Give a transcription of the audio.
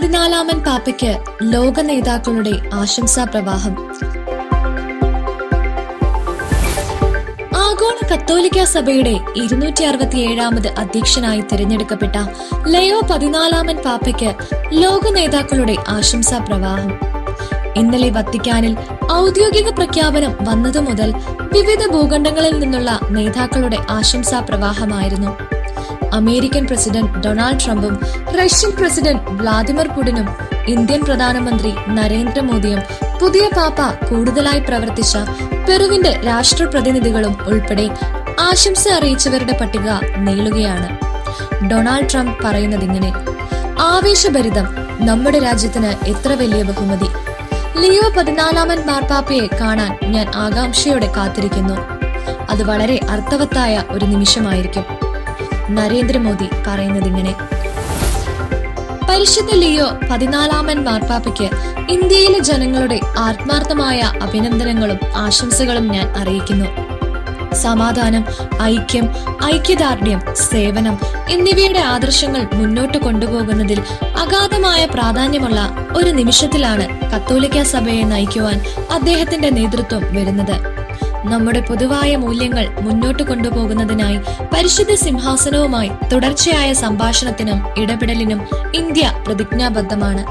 14-ാമൻ പാപ്പയ്ക്ക് ലോക നേതാക്കളുടെ ആശംസാ പ്രവാഹം. ആഗോള കത്തോലിക്ക സഭയുടെ 267ാമത് അധ്യക്ഷനായി തിരഞ്ഞെടുക്കപ്പെട്ട ലയോ 14-ാമൻ പാപ്പയ്ക്ക് ലോക നേതാക്കളുടെ ആശംസാ പ്രവാഹം. ഇന്നലെ വത്തിക്കാനിൽ ഔദ്യോഗിക പ്രഖ്യാപനം വന്നതു മുതൽ വിവിധ ഭൂഖണ്ഡങ്ങളിൽ നിന്നുള്ള നേതാക്കളുടെ ആശംസാ പ്രവാഹമായിരുന്നു. അമേരിക്കൻ പ്രസിഡന്റ് ഡൊണാൾഡ് ട്രംപും റഷ്യൻ പ്രസിഡന്റ് വ്ളാദിമിർ പുടിനും ഇന്ത്യൻ പ്രധാനമന്ത്രി നരേന്ദ്രമോദിയും പുതിയ പാപ്പ കൂടുതലായി പ്രവർത്തിച്ച പെറുവിന്റെ രാഷ്ട്രപ്രതിനിധികളും ഉൾപ്പെടെ ആശംസ അറിയിച്ചവരുടെ പട്ടിക നീളുകയാണ്. ഡൊണാൾഡ് ട്രംപ് പറയുന്നതിങ്ങനെ: ആവേശഭരിതം, നമ്മുടെ രാജ്യത്തിന് എത്ര വലിയ ബഹുമതി. ലിയോ 14-ാമൻ മാർപ്പാപ്പയെ കാണാൻ ഞാൻ ആകാംക്ഷയോടെ കാത്തിരിക്കുന്നു. അത് വളരെ അർത്ഥവത്തായ ഒരു നിമിഷമായിരിക്കും. നരേന്ദ്രമോദി പറയുന്നതിങ്ങനെ: പരിശുദ്ധ ലിയോ 14-ാമൻ മാർപ്പാപ്പയ്ക്ക് ഇന്ത്യയിലെ ജനങ്ങളുടെ ആത്മാർത്ഥമായ അഭിനന്ദനങ്ങളും ആശംസകളും ഞാൻ അറിയിക്കുന്നു. സമാധാനം, ഐക്യം, ഐക്യദാർഢ്യം, സേവനം എന്നിവയുടെ ആദർശങ്ങൾ മുന്നോട്ട് കൊണ്ടുപോകുന്നതിൽ അഗാധമായ പ്രാധാന്യമുള്ള ഒരു നിമിഷത്തിലാണ് കത്തോലിക്ക സഭയെ നയിക്കുവാൻ അദ്ദേഹത്തിന്റെ നേതൃത്വം വരുന്നത്. നമ്മുടെ പൊതുവായ മൂല്യങ്ങൾ മുന്നോട്ട് കൊണ്ടുപോകുന്നതിനായി പരിശുദ്ധ സിംഹാസനവുമായി തുടർച്ചയായ സംഭാഷണത്തിനും ഇടപെടലിനും ഇന്ത്യ പ്രതിജ്ഞാബദ്ധമാണ്.